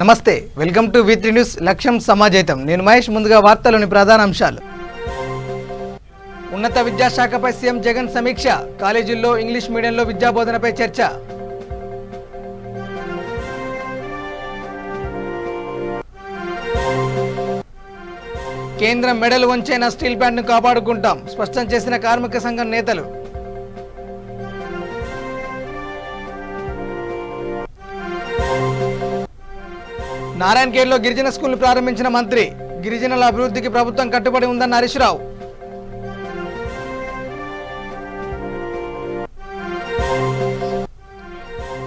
నమస్తే, welcome to V3 news. లక్ష్యం సమాజేతం. నేను మహేష్. ముందుగా వార్తలోని ప్రధాన అంశాలు. ఉన్నత విద్యాశాఖపై సీఎం జగన్ సమీక్ష. కాలేజీల్లో ఇంగ్లీష్ మీడియంలో విద్యాబోధనపై చర్చ. కేంద్రం మెడలు వంచైన స్టీల్ ప్లాంట్ను కాపాడుకుంటాం స్పష్టం చేసిన కార్మిక సంఘం నేతలు. నారాయణఖేడ్లో గిరిజన స్కూల్ ప్రారంభించిన మంత్రి. గిరిజనుల అభివృద్ధికి ప్రభుత్వం కట్టుబడి ఉందన్న హరీష్ రావు.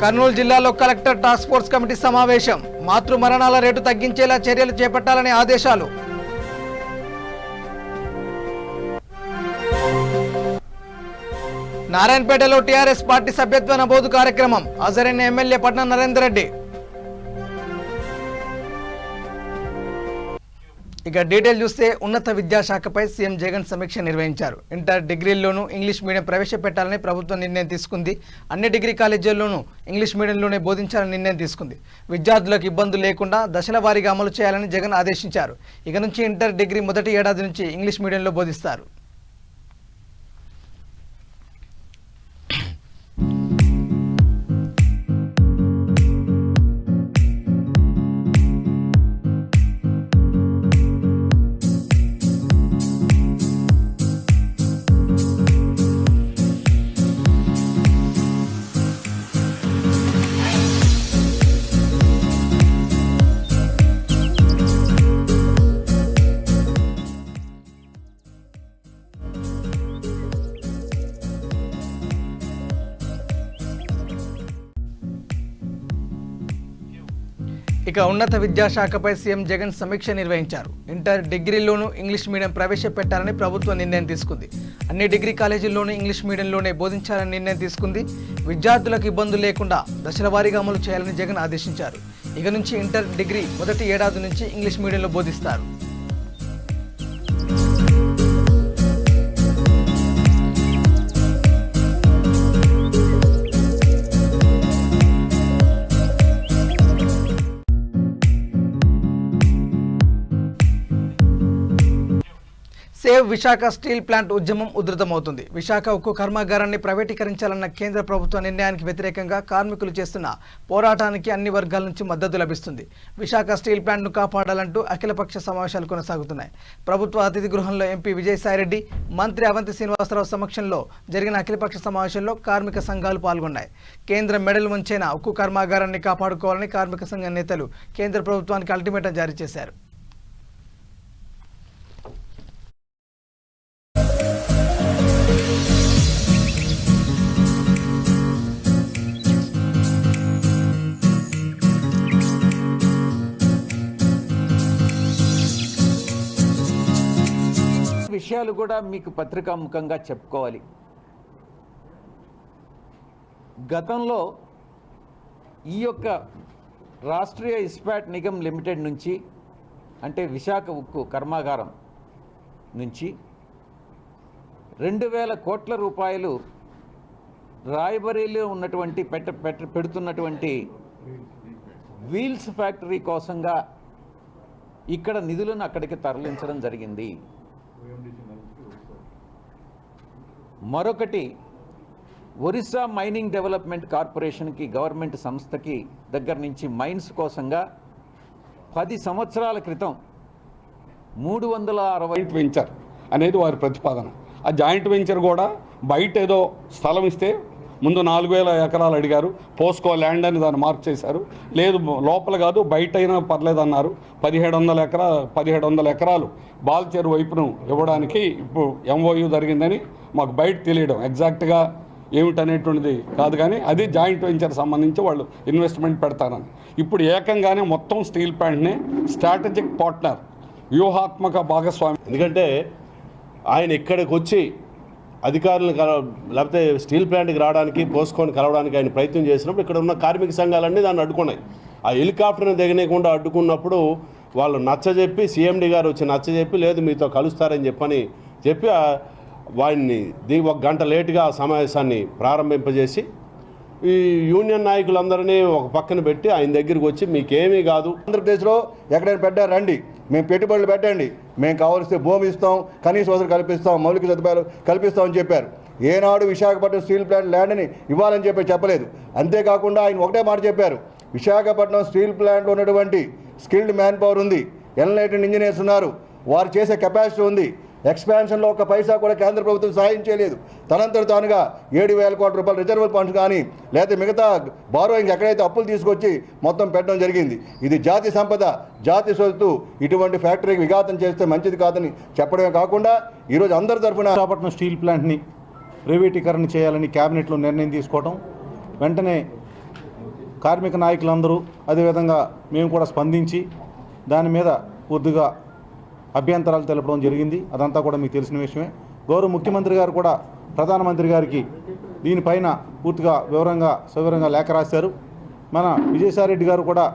కర్నూలు జిల్లాలో కలెక్టర్ టాస్క్ ఫోర్స్ కమిటీ సమావేశం. మాతృ మరణాల రేటు తగ్గించేలా చర్యలు చేపట్టాలనే ఆదేశాలు. నారాయణపేటలో టీఆర్ఎస్ పార్టీ సభ్యత్వ నమోదు కార్యక్రమం. హాజరైన ఎమ్మెల్యే పట్నం నరేందర్ రెడ్డి. ఇక డీటెయిల్ చూస్తే, ఉన్నత విద్యాశాఖపై సీఎం జగన్ సమీక్ష నిర్వహించారు. ఇంటర్ డిగ్రీల్లోనూ ఇంగ్లీష్ మీడియం ప్రవేశపెట్టాలని ప్రభుత్వం నిర్ణయం తీసుకుంది. అన్ని డిగ్రీ కాలేజీల్లోనూ ఇంగ్లీష్ మీడియంలోనే బోధించాలని నిర్ణయం తీసుకుంది. విద్యార్థులకు ఇబ్బందులు లేకుండా దశల వారీగా అమలు చేయాలని జగన్ ఆదేశించారు. ఇక నుంచి ఇంటర్ డిగ్రీ మొదటి ఏడాది నుంచి ఇంగ్లీష్ మీడియంలో బోధిస్తారు. ఇక ఉన్నత విద్యాశాఖపై సీఎం జగన్ సమీక్ష నిర్వహించారు. ఇంటర్ డిగ్రీల్లోనూ ఇంగ్లీష్ మీడియం ప్రవేశపెట్టాలని ప్రభుత్వం నిర్ణయం తీసుకుంది. అన్ని డిగ్రీ కాలేజీల్లోనూ ఇంగ్లీష్ మీడియంలోనే బోధించాలని నిర్ణయం తీసుకుంది. విద్యార్థులకు ఇబ్బందులు లేకుండా దశల వారీగా అమలు చేయాలని జగన్ ఆదేశించారు. ఇక నుంచి ఇంటర్ డిగ్రీ మొదటి ఏడాది నుంచి ఇంగ్లీష్ మీడియంలో బోధిస్తారు. సేవ్ విశాఖ స్టీల్ ప్లాంట్ ఉద్యమం ఉధృతమవుతుంది. విశాఖ ఉక్కు కర్మాగారాన్ని ప్రైవేటీకరించాలన్న కేంద్ర ప్రభుత్వ నిర్ణయానికి వ్యతిరేకంగా కార్మికులు చేస్తున్న పోరాటానికి అన్ని వర్గాల నుంచి మద్దతు లభిస్తుంది. విశాఖ స్టీల్ ప్లాంట్ను కాపాడాలంటూ అఖిలపక్ష సమావేశాలు కొనసాగుతున్నాయి. ప్రభుత్వ అతిథి గృహంలో ఎంపీ విజయసాయిరెడ్డి, మంత్రి అవంతి శ్రీనివాసరావు సమక్షంలో జరిగిన అఖిలపక్ష సమావేశంలో కార్మిక సంఘాలు పాల్గొన్నాయి. కేంద్రం మెడలు వంచైన ఉక్కు కర్మాగారాన్ని కాపాడుకోవాలని కార్మిక సంఘ నేతలు కేంద్ర ప్రభుత్వానికి అల్టిమేటం జారీ చేశారు. విషయాలు కూడా మీకు పత్రికాముఖంగా చెప్పుకోవాలి. గతంలో ఈ యొక్క రాష్ట్రీయ ఇస్పాట్ నిగమ్ లిమిటెడ్ నుంచి, అంటే విశాఖ ఉక్కు కర్మాగారం నుంచి 2000 కోట్ల రూపాయలు రాయ్బరేలీలో ఉన్నటువంటి పెడుతున్నటువంటి వీల్స్ ఫ్యాక్టరీ కోసంగా ఇక్కడ నిధులను అక్కడికి తరలించడం జరిగింది. మరొకటి, ఒరిస్సా మైనింగ్ డెవలప్మెంట్ కార్పొరేషన్కి, గవర్నమెంట్ సంస్థకి దగ్గర నుంచి మైన్స్ కోసంగా 10 సంవత్సరాల క్రితం 360 వెంచర్ అనేది వారి ప్రతిపాదన. ఆ జాయింట్ వెంచర్ కూడా బయట ఏదో స్థలం ఇస్తే ముందు 4000 ఎకరాలు అడిగారు. పోస్కో ల్యాండ్ అని దాన్ని మార్క్ చేశారు. లేదు, లోపల కాదు బయట అయినా పర్లేదు అన్నారు. 1700 ఎకరాలు బాల్చేరు వైపును ఇవ్వడానికి ఇప్పుడు MOU జరిగిందని మాకు బయట తెలియడం. ఎగ్జాక్ట్గా ఏమిటనేటువంటిది కాదు, కానీ అది జాయింట్ వెంచర్ సంబంధించి వాళ్ళు ఇన్వెస్ట్మెంట్ పెడతారని. ఇప్పుడు ఏకంగానే మొత్తం స్టీల్ ప్లాంట్ని స్ట్రాటజిక్ పార్ట్నర్, వ్యూహాత్మక భాగస్వామి. ఎందుకంటే ఆయన ఇక్కడికి వచ్చి అధికారులను లేకపోతే స్టీల్ ప్లాంట్కి రావడానికి, పోస్కోని కలవడానికి ఆయన ప్రయత్నం చేసినప్పుడు ఇక్కడ ఉన్న కార్మిక సంఘాలన్నీ దాన్ని అడ్డుకున్నాయి. ఆ హెలికాప్టర్ని దిగనీయకుండా అడ్డుకున్నప్పుడు వాళ్ళు నచ్చజెప్పి, CMD గారు వచ్చి నచ్చజెప్పి, లేదు మీతో కలుస్తారని చెప్పి వాడిని 1 గంట లేటుగా ఆ సమావేశాన్ని ప్రారంభింపజేసి ఈ యూనియన్ నాయకులందరినీ ఒక పక్కన పెట్టి ఆయన దగ్గరికి వచ్చి మీకేమీ కాదు, ఆంధ్రప్రదేశ్లో ఎక్కడైనా పెట్టారు రండి, మేము పెట్టుబడులు పెట్టండి, మేము కావాల్సిన భూమి ఇస్తాం, కనీస వసతులు కల్పిస్తాం, మౌలిక సదుపాయాలు కల్పిస్తామని చెప్పారు. ఏనాడు విశాఖపట్నం స్టీల్ ప్లాంట్ ల్యాండ్ని ఇవ్వాలని చెప్పలేదు. అంతేకాకుండా ఆయన ఒకటే మాట చెప్పారు, విశాఖపట్నం స్టీల్ ప్లాంట్లో ఉన్నటువంటి స్కిల్డ్ మ్యాన్ పవర్ ఉంది, ఎన్లైటెడ్ ఇంజనీర్స్ ఉన్నారు, వారు చేసే కెపాసిటీ ఉంది. ఎక్స్పాన్షన్లో ఒక పైసా కూడా కేంద్ర ప్రభుత్వం సహాయం చేయలేదు. తనంతట తానుగా 7,000 కోట్ల రూపాయలు రిజర్వ్ ఫండ్స్ కానీ లేదా మిగతా బారోయింగ్ ఎక్కడైతే అప్పులు తీసుకొచ్చి మొత్తం పెట్టడం జరిగింది. ఇది జాతి సంపద, జాతి సొత్తు. ఇటువంటి ఫ్యాక్టరీకి విఘాతం చేస్తే మంచిది కాదని చెప్పడమే కాకుండా ఈరోజు అందరి తరఫున విశాఖపట్నం స్టీల్ ప్లాంట్ని ప్రైవేటీకరణ చేయాలని క్యాబినెట్లో నిర్ణయం తీసుకోవడం, వెంటనే కార్మిక నాయకులందరూ అదేవిధంగా మేము కూడా స్పందించి దాని మీద పూర్తిగా అభ్యంతరాలు తెలపడం జరిగింది. అదంతా కూడా మీకు తెలిసిన విషయమే. గౌరవ ముఖ్యమంత్రి గారు కూడా ప్రధానమంత్రి గారికి దీనిపైన పూర్తిగా సవివరంగా లేఖ రాశారు. మన విజయసాయిరెడ్డి గారు కూడా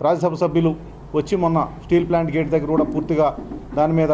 రాజ్యసభ సభ్యులు వచ్చి మొన్న స్టీల్ ప్లాంట్ గేట్ దగ్గర కూడా పూర్తిగా దాని మీద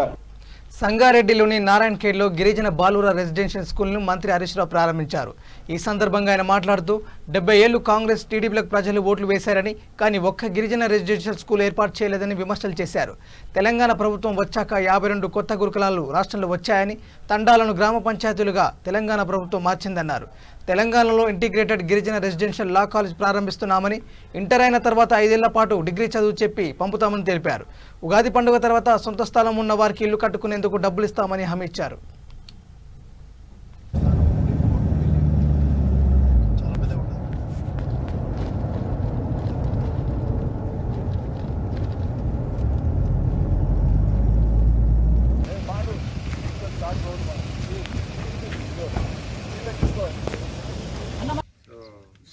సంగారెడ్డిలోని నారాయణఖేడ్లో గిరిజన బాలుర రెసిడెన్షియల్ స్కూల్ను మంత్రి హరీష్ రావు ప్రారంభించారు. ఈ సందర్భంగా ఆయన మాట్లాడుతూ 70 ఏళ్లు కాంగ్రెస్ టీడీపీలకు ప్రజలు ఓట్లు వేశారని, కానీ ఒక్క గిరిజన రెసిడెన్షియల్ స్కూల్ ఏర్పాటు చేయలేదని విమర్శలు చేశారు. తెలంగాణ ప్రభుత్వం వచ్చాక 52 కొత్త గురుకులాలు రాష్ట్రంలో వచ్చాయని, తండాలను గ్రామ పంచాయతీలుగా తెలంగాణ ప్రభుత్వం మార్చిందన్నారు. తెలంగాణలో ఇంటిగ్రేటెడ్ గిరిజన రెసిడెన్షియల్ లా కాలేజ్ ప్రారంభిస్తున్నామని, ఇంటర్ అయిన తర్వాత 5 ఏళ్ల పాటు డిగ్రీ చదువు చెప్పి పంపుతామని తెలిపారు. ఉగాది పండుగ తర్వాత సొంత స్థలం ఉన్న వారికి ఇల్లు కట్టుకునేందుకు డబ్బులు ఇస్తామని హామీ ఇచ్చారు.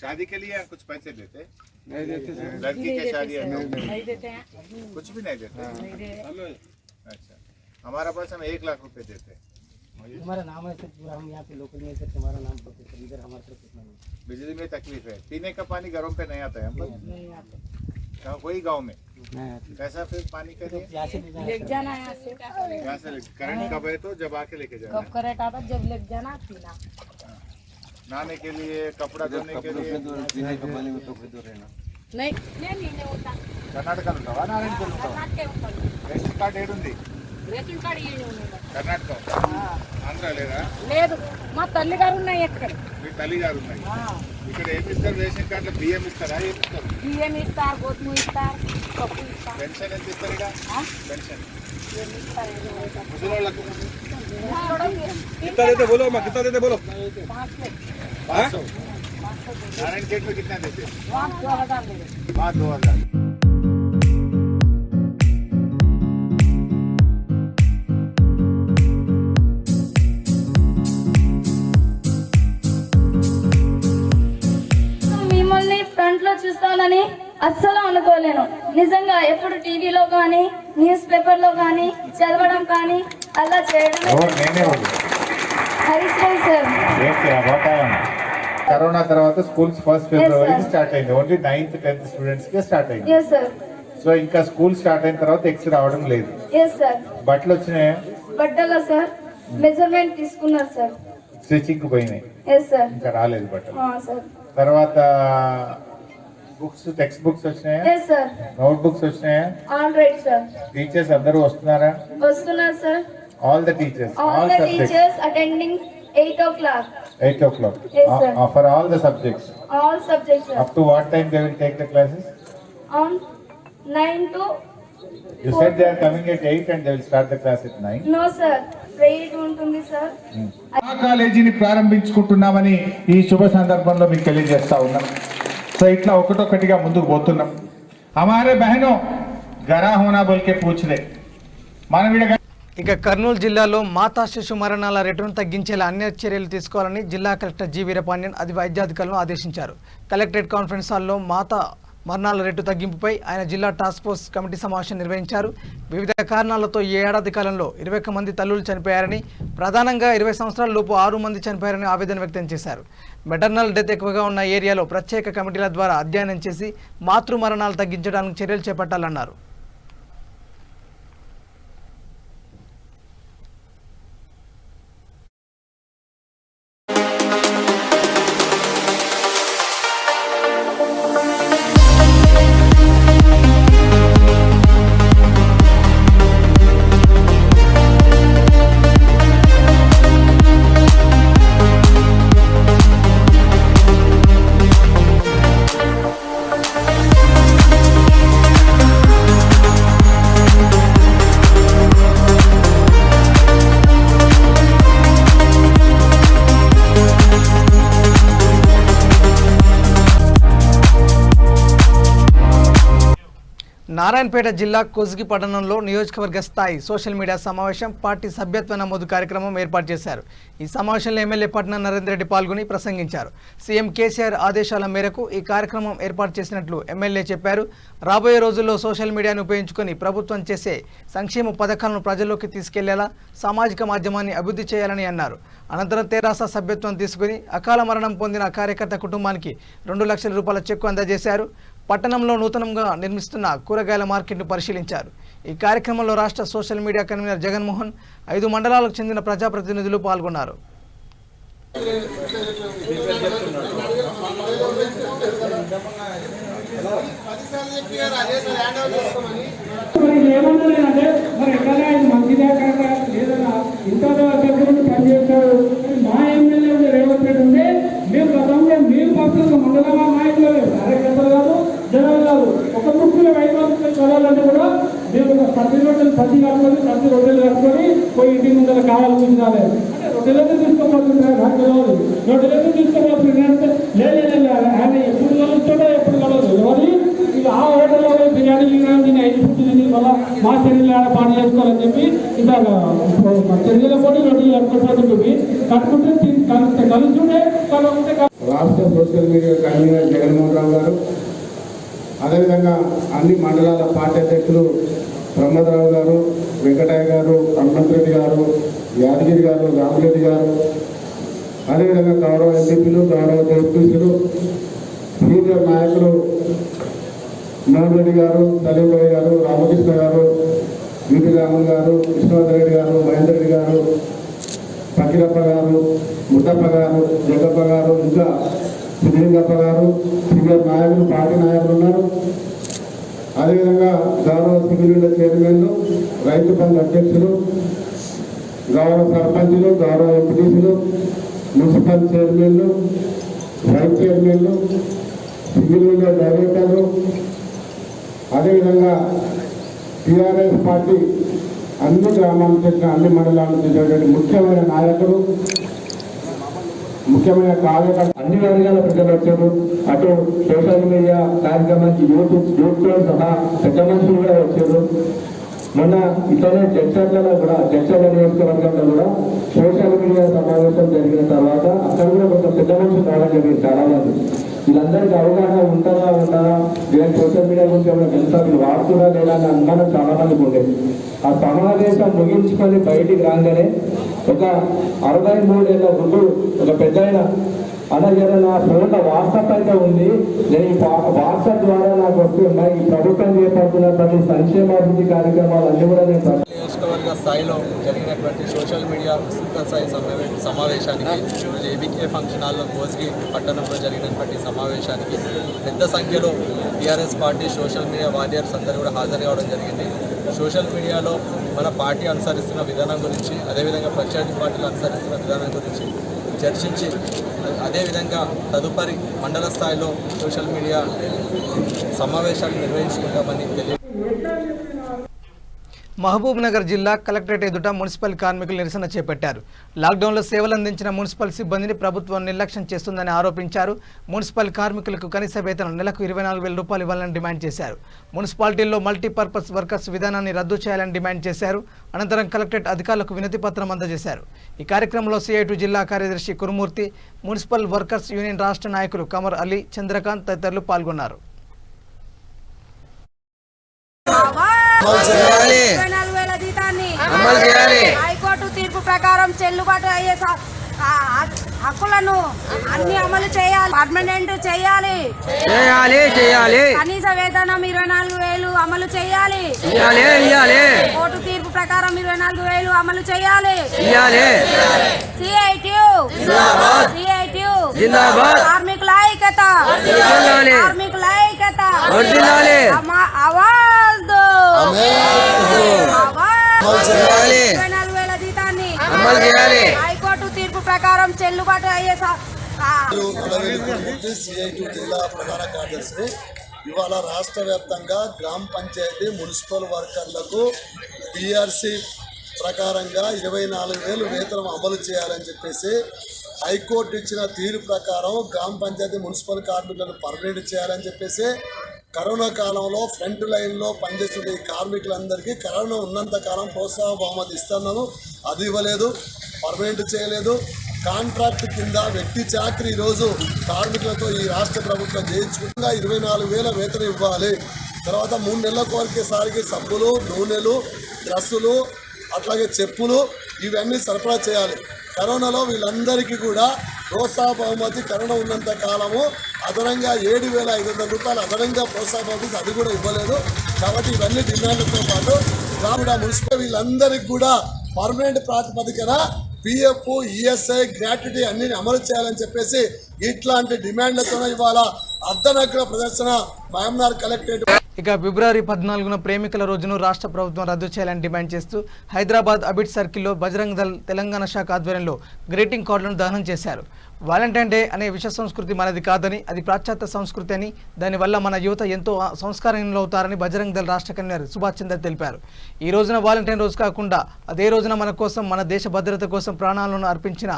शादी के लिए कुछ पैसे देते? नहीं देते। लड़की की शादी है नहीं देते हैं, कुछ भी नहीं देते। अच्छा, हमारा पास हम 1 लाख रुपए देते हैं। हमारा नाम है सर, पूरा हम यहाँ पे लोकल नहीं है सर, तुम्हारा नाम पता है इधर हमारे तरफ कितना नहीं। बिजली में तकलीफ है, पीने का पानी घरों पे नहीं आता है हम पर नहीं आता कहाँ कोई गांव में नहीं आता। कैसा फिर पानी का तो यहाँ से ले जाना है, यहाँ से करंट कब है तो जब आके लेके जाना कब करेक्ट आता जब ले जाना पीना, नहाने के लिए, कपड़ा धोने के लिए। नहीं नहीं होता, कर्नाटक ఉంటావా నారాయణపేట ఉంటావా? రేషన్ కార్డ్ ఏడుంది? రేషన్ కార్డు కర్ణాటక ఆంధ్ర లేదా? లేదు, మా తల్లి గారు ఉన్నాయి ఎక్కడ, మీ తల్లి గారు ఉన్నాయి ఇక్కడ. ఏమి ఇస్తారు రేషన్ కార్డులో? బియ్యం ఇస్తారా? ఏమి ఇస్తారు? బియ్యం ఇస్తారు, గోధుమ ఇస్తారు, పప్పు ఇస్తారు. పెన్షన్ ఎంత ఇస్తారు? ఇక్కడ పెన్షన్ ఏమి ఇస్తారు? ముసలోళ్ళకు कितना देते बोलो, मैं कितना देते बोलो। 500 नारायण गेट में कितना देते? वहाँ 2000 दे दे। वहाँ 2000। మిమ్మల్ని ఫ్రంట్ లో చూస్తానని అస్సలు అనుకోలేను. నిజంగా ఎప్పుడు టీవీలో కానీ న్యూస్ పేపర్ లో కానీ చదవడం కానీ అలా చేయడం హరీష్ రావు సార్. కరోనా తర్వాత స్కూల్స్ 1 ఫిబ్రవరి స్టార్ట్ అయింది. ఓన్లీ 9th 10th స్టూడెంట్స్ కే స్టార్ట్ అయింది. Yes sir. సో ఇంకా స్కూల్ స్టార్ట్ అయిన తర్వాత ఎక్స్ రావడం లేదు. Yes sir. బట్టలు వచ్చినాయా? బట్టల సార్ మెజర్మెంట్ తీసుకున్నారు సార్, స్టిచింగ్ పోయినాయి. Yes sir. ఇంకా రాలేదు బట్టలు. సార్. తర్వాత బుక్స్, టెక్స్ట్ బుక్స్ వచ్చినాయా? Yes sir. నోట్ బుక్స్ వచ్చినాయా? All right sir. టీచర్స్ అందరూ వస్తున్నారా? వస్తున్నారు sir. All the teachers, all the teachers attending 8 o'clock. 8 o'clock. Yes, sir. For all the subjects. All subjects sir. Up to what time they will take the classes? On 9 to You said they are coming at 8 and they will start the class at 9. No sir. 8 ఉంటుంది sir. ఆ కాలేజీని ప్రారంభించుకుంటున్నామని ఈ శుభ సందర్భంలో మీకు తెలియజేస్తా ఉన్నాం. So ఇట్లా ఒకటొకటిగా ముందుకు పోతున్నాం. हमारे बहनों गरा होना बोल के पूछ ले మన ఇక కర్నూలు జిల్లాలో మాతా శిశు మరణాల రేటును తగ్గించేలా అన్ని చర్యలు తీసుకోవాలని జిల్లా కలెక్టర్ జి వీరపాండ్యన్ వైద్యాధికారులను ఆదేశించారు. కలెక్టరేట్ కాన్ఫరెన్స్ హాల్లో మాతా మరణాల రేటు తగ్గింపుపై ఆయన జిల్లా టాస్క్ ఫోర్స్ కమిటీ సమావేశం నిర్వహించారు. వివిధ కారణాలతో ఈ ఏడాది కాలంలో 21 మంది తల్లులు చనిపోయారని, ప్రధానంగా 20 సంవత్సరాల లోపు 6 మంది చనిపోయారని ఆవేదన వ్యక్తం చేశారు. మెటర్నల్ డెత్ ఎక్కువగా ఉన్న ఏరియాలో ప్రత్యేక కమిటీల ద్వారా అధ్యయనం చేసి మాతృ మరణాలు తగ్గించడానికి చర్యలు చేపట్టాలన్నారు. నారాయణపేట జిల్లా కోస్గి పట్టణంలో నియోజకవర్గ స్థాయి సోషల్ మీడియా సమావేశం పార్టీ సభ్యత్వ నమోదు కార్యక్రమం ఏర్పాటు చేశారు. ఈ సమావేశంలో ఎమ్మెల్యే పట్నం నరేందర్ రెడ్డి పాల్గొని ప్రసంగించారు. సీఎం కేసీఆర్ ఆదేశాల మేరకు ఈ కార్యక్రమం ఏర్పాటు చేసినట్లు ఎమ్మెల్యే చెప్పారు. రాబోయే రోజుల్లో సోషల్ మీడియాను ఉపయోగించుకొని ప్రభుత్వం చేసే సంక్షేమ పథకాలను ప్రజల్లోకి తీసుకెళ్లేలా సామాజిక మాధ్యమాన్ని అభివృద్ధి చేయాలని అన్నారు. అనంతరం తెరాస సభ్యత్వం తీసుకుని అకాల మరణం పొందిన కార్యకర్త కుటుంబానికి 2 లక్షల రూపాయల చెక్కు అందజేశారు. పట్టణంలో నూతనంగా నిర్మిస్తున్న కూరగాయల మార్కెట్ను పరిశీలించారు. ఈ కార్యక్రమంలో రాష్ట్ర సోషల్ మీడియా కన్వీనర్ జగన్మోహన్, 5 మండలాలకు చెందిన ప్రజాప్రతినిధులు పాల్గొన్నారు. మా ఎమ్మెల్యే రేవంత్ రెడ్డి ఉంటే మేము గతంలో మేము పర్సనల్గా మండల నాయకులు కార్యకర్తలు కాదు, జనాలు కాదు, ఒక ముఖ్యంగా 5 మంది చదవాలంటే కూడా మేము ప్రతి రొట్టెలు ప్రతి రొట్టెలు కట్టుకొని పోయి ఇంటి ముందర కావాలి కూర్చున్నారే అంటే రొట్టెలన్నీ తీసుకోబోతున్నారు. నాకు తెలియదు రొట్టెలన్నీ తీసుకోబోతున్నారు. లేదు ఆయన ఎప్పుడు కలుస్తాడో ఎప్పుడు కలదు ఎవరి ఇక ఆ హోటల్లో బిర్యానీ తిని 5 ఫుడ్ తిని మళ్ళీ మా శరీరాలు పాటు చేసుకోవాలని చెప్పి ఇలాగ శరీర పోటీ రొట్టెలు కట్టుకోపోతుంది కట్టుకుంటే కలుస్తుంటే కలుగుంటే. రాష్ట్ర social media convener Jaganmohan Rao గారు, అదేవిధంగా అన్ని మండలాల పార్టీ అధ్యక్షులు ప్రమోదరావు గారు, వెంకటయ్య గారు, హనుమంతరెడ్డి గారు, యాదగిరి గారు, రామరెడ్డి గారు, అదేవిధంగా గౌరవ ఎంపీలు, గౌరవ జడ్పీసీలు, సీనియర్ నాయకులు మోహన్ రెడ్డి గారు, సలీంబాయి గారు, రామకృష్ణ గారు, విపి రామన్ గారు, విష్ణువర్ధన్ రెడ్డి గారు, మహేందర్ రెడ్డి గారు, ఫకీరప్ప గారు, ముద్దప్ప గారు, జగప్ప గారు, ఇంకా శ్రీలింగప్ప గారు, సీనియర్ నాయకులు, పార్టీ నాయకులు ఉన్నారు. అదేవిధంగా గౌరవ సివిల్ చైర్మన్లు, రైతు బంధు అధ్యక్షులు, గౌరవ సర్పంచులు, గౌరవ ఎంపీటీసీలు, మున్సిపల్ చైర్మన్లు, వైస్ చైర్మన్లు, సివిల్ డైరెక్టర్లు, అదేవిధంగా టీఆర్ఎస్ పార్టీ అన్ని గ్రామాలకు చెందిన అన్ని మండలాలకు చెందినటువంటి ముఖ్యమైన నాయకులు, ముఖ్యమైన కార్యకర్తలు, అన్ని వర్గాల ప్రజలు వచ్చారు. అటు సోషల్ మీడియా కార్యక్రమానికి యూత్తో సహా పెద్ద మనుషులు కూడా వచ్చారు. మొన్న ఇట్లనే జడ్చర్లలో కూడా జడ్చర్ల నియోజకవర్గంలో కూడా సోషల్ మీడియా సమావేశం జరిగిన తర్వాత అక్కడ కూడా కొంచెం పెద్ద మనుషులు రావడం జరిగింది చాలా మంది. వీళ్ళందరికీ అవగాహన ఉంటుందా వీళ్ళకి సోషల్ మీడియా గురించి ఏమైనా తెలుసా, వీళ్ళు వాడుతున్నా లేదా అని అనుమానం చాలా మందికి ఉండేది. ఆ సమావేశం ముగించుకొని బయటికి రాగానే ఒక 63 ఏళ్ళ వృద్ధుడు, ఒక పెద్ద అలాగే నా ఫోన్లో వాట్సాప్ అయితే ఉంది, నేను ఈ వాట్సాప్ ద్వారా నాకు వస్తున్నాయి ఈ ప్రభుత్వం చేపడుతున్నటువంటి సంక్షేమాభివృద్ధి కార్యక్రమాలన్నీ కూడా నేను నియోజకవర్గ స్థాయిలో జరిగినటువంటి సోషల్ మీడియా విస్తృత స్థాయి సమావేశానికి ఏబీకే ఫంక్షన్ హాల్లో కోస్గి పట్టణంలో జరిగినటువంటి సమావేశానికి పెద్ద సంఖ్యలో TRS party social media warriors అందరూ కూడా హాజరు కావడం జరిగింది. సోషల్ మీడియాలో మన పార్టీ అనుసరిస్తున్న విధానం గురించి, అదేవిధంగా ప్రత్యర్థి పార్టీలు అనుసరిస్తున్న విధానం గురించి చర్చించి అదేవిధంగా తదుపరి మండల స్థాయిలో సోషల్ మీడియా సమావేశాలు నిర్వహించుకుంటామని తెలియదు. మహబూబ్ నగర్ జిల్లా కలెక్టరేట్ ఎదుట మున్సిపల్ కార్మికులు నిరసన చేపట్టారు. లాక్డౌన్లో సేవలందించిన మున్సిపల్ సిబ్బందిని ప్రభుత్వం నిర్లక్ష్యం చేస్తుందని ఆరోపించారు. మున్సిపల్ కార్మికులకు కనీస వేతనం నెలకు 24,000 రూపాయలు ఇవ్వాలని డిమాండ్ చేశారు. మున్సిపాలిటీల్లో మల్టీపర్పస్ వర్కర్స్ విధానాన్ని రద్దు చేయాలని డిమాండ్ చేశారు. అనంతరం కలెక్టరేట్ అధికారులకు వినతి పత్రం అందజేశారు. ఈ కార్యక్రమంలో సిఐటు జిల్లా కార్యదర్శి కురుమూర్తి, మున్సిపల్ వర్కర్స్ యూనియన్ రాష్ట్ర నాయకులు కమర్ అలీ, చంద్రకాంత్ తదితరులు పాల్గొన్నారు. హైకోర్టు తీర్పు ప్రకారం చెల్లుబాటు అయ్యే హక్కులను అన్ని అమలు చేయాలి, పర్మనెంట్ చేయాలి, కనీస వేతనం 24,000 అమలు చేయాలి, కోర్టు తీర్పు ప్రకారం 24,000 అమలు చేయాలి. కార్మికుల ఐక్యత, కార్మికుల ఐక్యత, ఆవాజ్ 24,000 జీతాన్ని హైకోర్టు తీర్పు ప్రకారం చెల్లుబాటు అయ్యే సిఐటి జిల్లా ప్రధాన కార్యదర్శి. ఇవాళ రాష్ట్ర వ్యాప్తంగా గ్రామ పంచాయతీ మున్సిపల్ వర్కర్లకు పిఆర్సీ ప్రకారంగా 24,000 వేతనం అమలు చేయాలని చెప్పేసి హైకోర్టు ఇచ్చిన తీరు ప్రకారం గ్రామ పంచాయతీ మున్సిపల్ కార్మికులను పర్మనెంట్ చేయాలని చెప్పేసి కరోనా కాలంలో ఫ్రంట్ లైన్లో పనిచేస్తున్న ఈ కార్మికులందరికీ కరోనా ఉన్నంత కాలం ప్రోత్సాహ బహుమతి ఇస్తున్నాను, అది ఇవ్వలేదు, పర్మనెంట్ చేయలేదు. కాంట్రాక్ట్ కింద వ్యక్తి చాకరీ ఈరోజు కార్మికులతో ఈ రాష్ట్ర ప్రభుత్వం చేయించుకుంటా 24,000 వేతనం ఇవ్వాలి. తర్వాత 3 నెలల కోరికేసారికి సబ్బులు, నూనెలు, డ్రస్సులు, అట్లాగే చెప్పులు ఇవన్నీ సరఫరా చేయాలి. కరోనాలో వీళ్ళందరికీ కూడా ప్రోత్సాహ బహుమతి కరోనా ఉన్నంత కాలము అదనంగా 7,500 రూపాయలు అదనంగా ప్రోత్సాహ బహుమతి అది కూడా ఇవ్వలేదు. కాబట్టి ఇవన్నీ డిమాండ్లతో పాటు గ్రామీణ మున్సిపల్ వీళ్ళందరికీ కూడా పర్మనెంట్ ప్రాతిపదికన పిఎఫ్, ఈఎస్ఐ, గ్రాట్యుటీ అన్ని అమలు చేయాలని చెప్పేసి ఇట్లాంటి డిమాండ్లతో ఇవాళ అర్ధనగ్న ప్రదర్శన మహబూబ్నగర్ కలెక్టరేట్. ఇక ఫిబ్రవరి 14న ప్రేమికుల రోజును రాష్ట్ర ప్రభుత్వం రద్దు చేయాలని డిమాండ్ చేస్తూ హైదరాబాద్ అబిడ్ సర్కిల్లో బజరంగ్ దళ్ తెలంగాణ శాఖ ఆధ్వర్యంలో గ్రీటింగ్ కార్డులను దహనం చేశారు. వాలంటైన్ డే అనే విష సంస్కృతి మనది కాదని, అది పాశ్చాత్య సంస్కృతి అని, దానివల్ల మన యువత ఎంతో సంస్కారంలో అవుతారని బజరంగ్ దళ్ రాష్ట్ర కన్వీనర్ సుభాష్ చంద్ర తెలిపారు. ఈ రోజున వాలంటైన్ రోజు కాకుండా అదే రోజున మన కోసం, మన దేశ భద్రత కోసం ప్రాణాలను అర్పించిన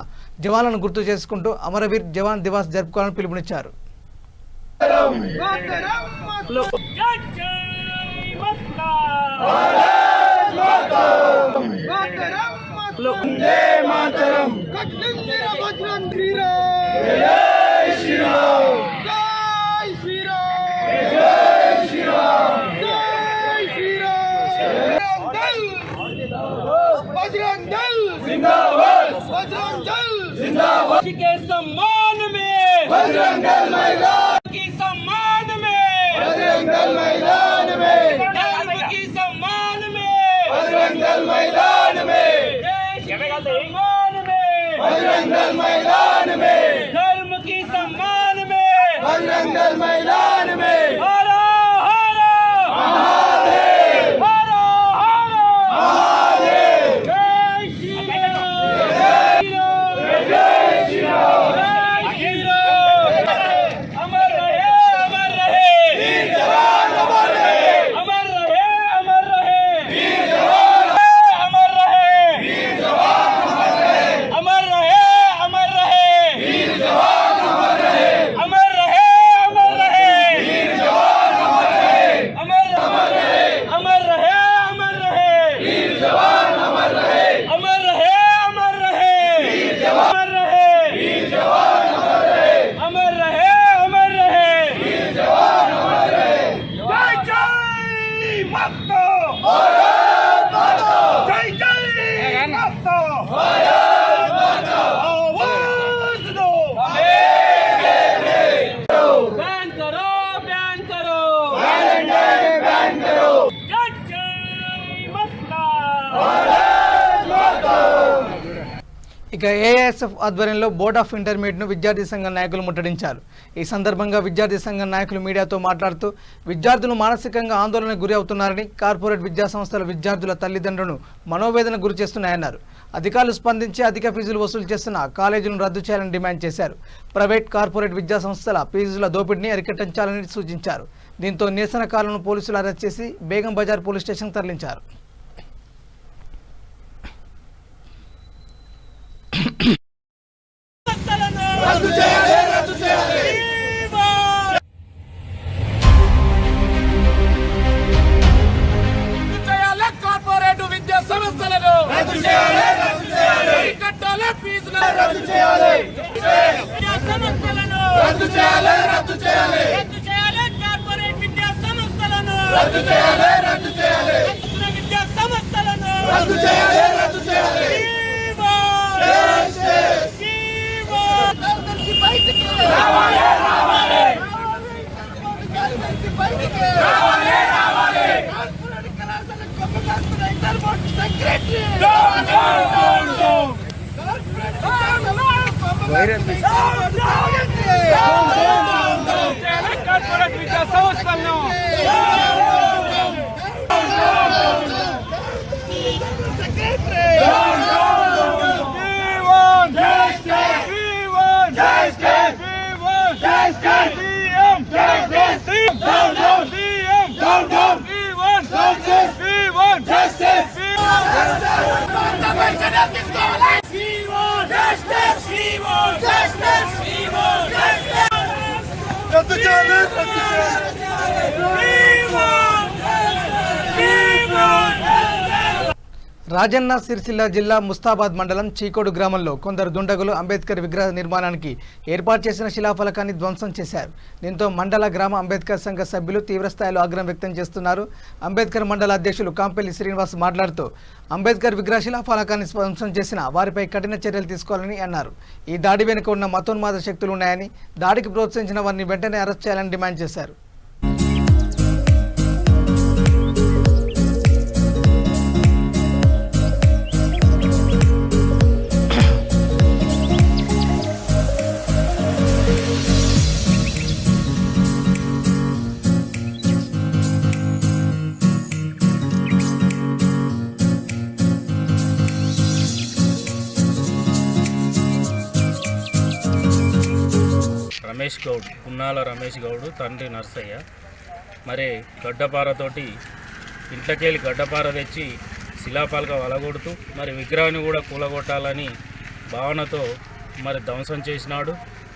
జవాన్లను గుర్తు చేసుకుంటూ అమరవీర్ జవాన్ దివాస్ జరుపుకోవాలని పిలుపునిచ్చారు. के सम्मान में बजरंग दल मैदान की सम्मान में बजरंग दल मैदान में धर्म की सम्मान में बजरंग दल मैदान में देश की सम्मान में बजरंग दल मैदान में धर्म की सम्मान में बजरंग दल मैदान में हर हर महादेव हर हर महादेव जय श्री ఇక ఏఐఎస్ఎఫ్ ఆధ్వర్యంలో బోర్డ్ ఆఫ్ ఇంటర్మీడియట్ను విద్యార్థి సంఘ నాయకులు ముట్టడించారు. ఈ సందర్భంగా విద్యార్థి సంఘ నాయకులు మీడియాతో మాట్లాడుతూ విద్యార్థులు మానసికంగా ఆందోళనకు గురి అవుతున్నారని, కార్పొరేట్ విద్యాసంస్థల విద్యార్థుల తల్లిదండ్రులను మనోవేదనకు గురి చేస్తున్నాయన్నారు. అధికారులు స్పందించి అధిక ఫీజులు వసూలు చేస్తున్న కాలేజీలను రద్దు చేయాలని డిమాండ్ చేశారు. ప్రైవేట్, కార్పొరేట్ విద్యాసంస్థల ఫీజుల దోపిడీని అరికట్టించాలని సూచించారు. దీంతో నిరసనకారులను పోలీసులు అరెస్ట్ చేసి బేగం బజార్ పోలీస్ స్టేషన్ తరలించారు. కార్పొరేట్ విద్యా సంస్థలను రద్దు చేయాలి, కట్టాలి ఫీజులు రద్దు చేయాలి, విద్యా సంస్థలను రద్దు చేయాలి, కార్పొరేట్ విద్యా సంస్థలను రద్దు చేయాలి, విద్యా సంస్థలను రద్దు చేయాలి. బయటికి రావాలి, కార్పొరేట్ కళాశాల గొప్ప ఇంటర్మోట్ సెక్రటరీ కార్పొరేట్ విద్యా సంస్థలను రద్దు చేయాలి. రాజన్న సిరిసిల్ల జిల్లా ముస్తాబాద్ మండలం చీకోడు గ్రామంలో కొందరు దుండగులు అంబేద్కర్ విగ్రహ నిర్మాణానికి ఏర్పాటు చేసిన శిలాఫలకాన్ని ధ్వంసం చేశారు. దీంతో మండల గ్రామ అంబేద్కర్ సంఘ సభ్యులు తీవ్రస్థాయిలో ఆగ్రహం వ్యక్తం చేస్తున్నారు. అంబేద్కర్ మండల అధ్యక్షులు కాంపెల్లి శ్రీనివాస్ మాట్లాడుతూ అంబేద్కర్ విగ్రహ శిలాఫలకాన్ని ధ్వంసం చేసిన వారిపై కఠిన చర్యలు తీసుకోవాలని అన్నారు. ఈ దాడి వెనుక ఉన్న మతోన్మాద శక్తులు ఉన్నాయని, దాడికి ప్రోత్సహించిన వారిని వెంటనే అరెస్ట్ చేయాలని డిమాండ్ చేశారు. రమేష్ గౌడ్, పున్నాల రమేష్ గౌడ్ తండ్రి నర్సయ్య. మరి గడ్డపారతోటి ఇంట్లోకెళ్ళి గడ్డపార తెచ్చి శిలాపాలుగా వలగొడుతూ మరి విగ్రహాన్ని కూడా కూలగొట్టాలని భావనతో మరి ధ్వంసం చేసినాడు.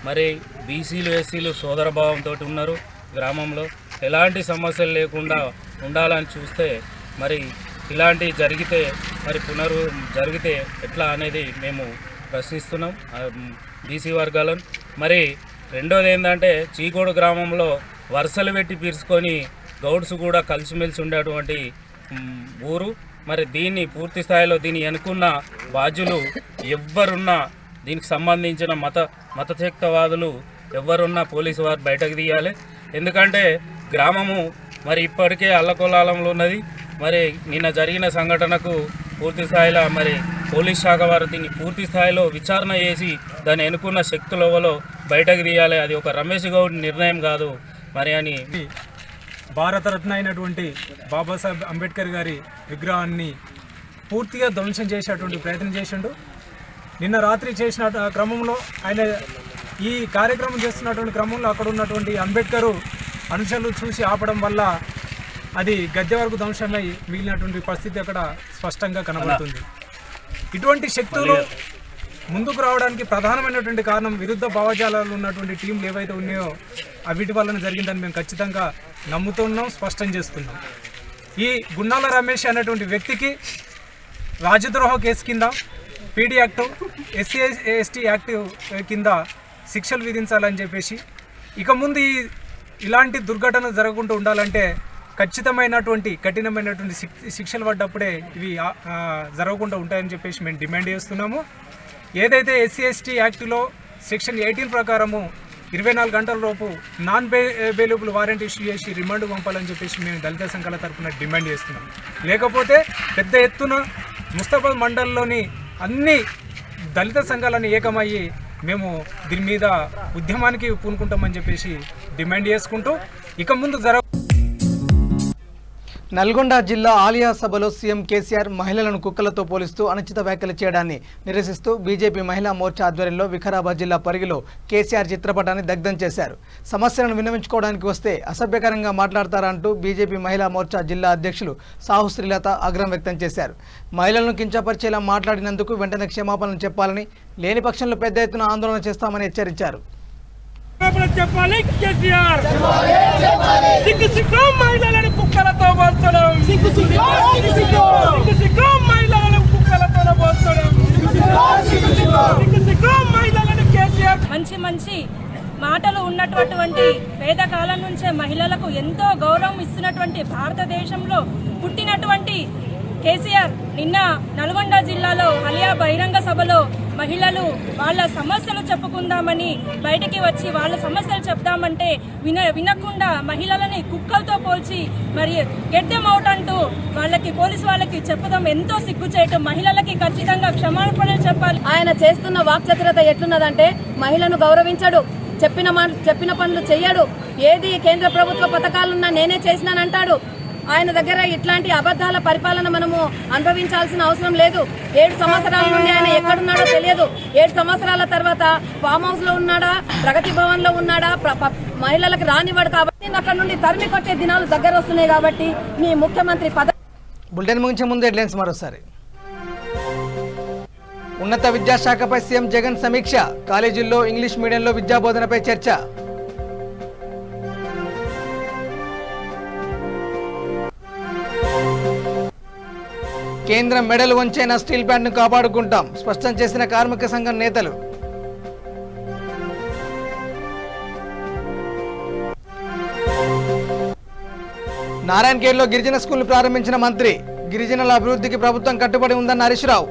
మరి బీసీలు ఎస్సీలు సోదరభావంతో ఉన్నారు. గ్రామంలో ఎలాంటి సమస్యలు లేకుండా ఉండాలని చూస్తే మరి ఇలాంటివి జరిగితే మరి జరిగితే ఎట్లా అనేది మేము ప్రశ్నిస్తున్నాం బీసీ వర్గాలను. మరి రెండోది ఏంటంటే చీకోడు గ్రామంలో వరుసలు పెట్టి పీల్చుకొని గౌడ్స్ కూడా కలిసిమెలిసి ఉండేటువంటి ఊరు. మరి దీన్ని పూర్తి స్థాయిలో దీన్ని ఎన్నుకున్న బాధ్యులు ఎవ్వరున్నా, దీనికి సంబంధించిన మతశక్తవాదులు ఎవరున్నా పోలీసు వారు బయటకు తీయాలి. ఎందుకంటే గ్రామము మరి ఇప్పటికే అల్లకొల్లాలంలో ఉన్నది. మరి నిన్న జరిగిన సంఘటనకు పూర్తి స్థాయిలో మరి పోలీస్ శాఖ వారు దీన్ని పూర్తి స్థాయిలో విచారణ చేసి దాన్ని ఎన్నుకున్న శక్తులలో బయటకు తీయాలి. అది ఒక రమేష్ గౌడ్ నిర్ణయం కాదు మరి అని. భారతరత్న అయినటువంటి బాబాసాహెబ్ అంబేద్కర్ గారి విగ్రహాన్ని పూర్తిగా ధ్వంసం చేసేటువంటి ప్రయత్నం చేసిండు. నిన్న రాత్రి చేసిన క్రమంలో ఆయన ఈ కార్యక్రమం చేస్తున్నటువంటి క్రమంలో అక్కడ ఉన్నటువంటి అంబేద్కర్ అనుచరులు చూసి ఆపడం వల్ల అది గద్దె వరకు ధ్వంసమై మిగిలినటువంటి పరిస్థితి అక్కడ స్పష్టంగా కనబడుతుంది. ఇటువంటి శక్తులు ముందుకు రావడానికి ప్రధానమైనటువంటి కారణం విరుద్ధ భావజాలాలు ఉన్నటువంటి టీంలు ఏవైతే ఉన్నాయో వీటి వలన జరిగిందని మేము ఖచ్చితంగా నమ్ముతున్నాం, స్పష్టం చేస్తున్నాం. ఈ గున్నాల రమేష్ అనేటువంటి వ్యక్తికి రాజద్రోహ కేసు కింద, PD act, SC ST act కింద శిక్షలు విధించాలని చెప్పేసి, ఇక ముందు ఇలాంటి దుర్ఘటన జరగకుండా ఉండాలంటే ఖచ్చితమైనటువంటి కఠినమైనటువంటి శిక్షలు పడ్డప్పుడే ఇవి జరగకుండా ఉంటాయని చెప్పేసి మేము డిమాండ్ చేస్తున్నాము. ఏదైతే ఎస్సీ ఎస్టీ యాక్టులో సెక్షన్ 18 ప్రకారము 24 గంటల లోపు నాన్ బెయిలబుల్ వారెంట్ ఇష్యూ చేసి రిమాండ్ పంపాలని చెప్పేసి మేము దళిత సంఘాల తరఫున డిమాండ్ చేస్తున్నాం. లేకపోతే పెద్ద ఎత్తున ముస్తాబాద్ మండలంలోని అన్ని దళిత సంఘాలను ఏకమయ్యి మేము దీని మీద ఉద్యమానికి పూనుకుంటామని చెప్పేసి డిమాండ్ చేసుకుంటూ ఇక ముందు నల్గొండ జిల్లా ఆలియా సభలో సీఎం కేసీఆర్ మహిళలను కుక్కలతో పోలిస్తూ అనుచిత వ్యాఖ్యలు చేయడాన్ని నిరసిస్తూ బీజేపీ మహిళా మోర్చా ఆధ్వర్యంలో వికారాబాద్ జిల్లా పరిగిలో కేసీఆర్ చిత్రపటాన్ని దగ్ధం చేశారు. సమస్యలను విన్నవించుకోవడానికి వస్తే అసభ్యకరంగా మాట్లాడతారంటూ బీజేపీ మహిళా మోర్చా జిల్లా అధ్యక్షులు సాహు శ్రీలత ఆగ్రహం వ్యక్తం చేశారు. మహిళలను కించపరిచేలా మాట్లాడినందుకు వెంటనే క్షమాపణలు చెప్పాలని, లేని పక్షంలో పెద్ద ఎత్తున ఆందోళన చేస్తామని హెచ్చరించారు. చెప్పాలి కేసీఆర్, సిగ్గు మహిళలను కుక్కలతో పోల్చడం, సిగ్గు మహిళలను కుక్కలతో పోల్చడం, సిగ్గు మహిళలను కేసీఆర్. మంచి మాటలు ఉన్నటువంటి పేద కాలం నుంచే మహిళలకు ఎంతో గౌరవం ఇస్తున్నటువంటి భారతదేశంలో పుట్టినటువంటి కేసీఆర్ నిన్న నల్గొండ జిల్లాలో ఆలియా బహిరంగ సభలో మహిళలు వాళ్ళ సమస్యలు చెప్పుకుందామని బయటికి వచ్చి వాళ్ళ సమస్యలు చెప్దామంటే వినకుండా మహిళలని కుక్కలతో పోల్చి మరి గెడ్డెమౌటంటూ వాళ్ళకి పోలీసు వాళ్ళకి చెప్పడం ఎంతో సిగ్గు చేయటం. మహిళలకి ఖచ్చితంగా క్షమాపణలు చెప్పాలి. ఆయన చేస్తున్న వాక్చతురత ఎట్లున్నదంటే మహిళను గౌరవించడు, చెప్పిన పనులు చెయ్యడు, ఏది కేంద్ర ప్రభుత్వ పథకాలున్నా నేనే చేసినానంటాడు. ఆయన దగ్గర ఇట్లాంటి అబద్ధాల పరిపాలన మనము అనుభవించాల్సిన అవసరం లేదు. 7 సంవత్సరాల నుండి ఆయన ఎక్కడున్నాడో తెలియదు. 7 సంవత్సరాల తర్వాత ఫామ్ హౌస్ లో ఉన్నాడా, ప్రగతి భవన్ లో ఉన్నాడా, మహిళలకు రానివ్వడు. కాబట్టి అక్కడ నుండి తరిమి కొట్టే దినాలు దగ్గర వస్తున్నాయి. కాబట్టి నీ ముఖ్యమంత్రి బులెటిన్ ముగించే ముందు హెడ్లైన్స్ మరోసారి. ఉన్నత విద్యాశాఖపై సీఎం జగన్ సమీక్ష, కాలేజీల్లో ఇంగ్లీష్ మీడియంలో విద్యాబోధనపై చర్చ. కేంద్రం మెడలు వంచైన స్టీల్ ప్లాంట్ను కాపాడుకుంటాం స్పష్టం చేసిన కార్మిక సంఘం నేతలు. నారాయణఖేడ్లో గిరిజన స్కూల్ ప్రారంభించిన మంత్రి. గిరిజనుల అభివృద్ధికి ప్రభుత్వం కట్టుబడి ఉందన్న హరీష్ రావు.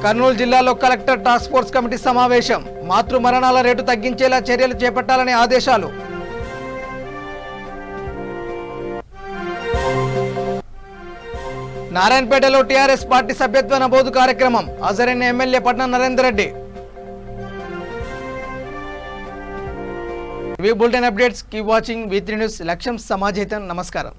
కర్నూలు జిల్లాలో కలెక్టర్ టాస్క్ ఫోర్స్ కమిటీ సమావేశం. మాతృ మరణాల రేటు తగ్గించేలా చర్యలు చేపట్టాలని ఆదేశాలు. నారాయణపేటలో టీఆర్ఎస్ పార్టీ సభ్యత్వ నమోదు కార్యక్రమం. హాజరైన ఎమ్మెల్యే పట్నం నరేందర్ రెడ్డి. ఇవి bulletin updates. Keep watching V3 news. లక్ష్యం సమాజహితం. నమస్కారం.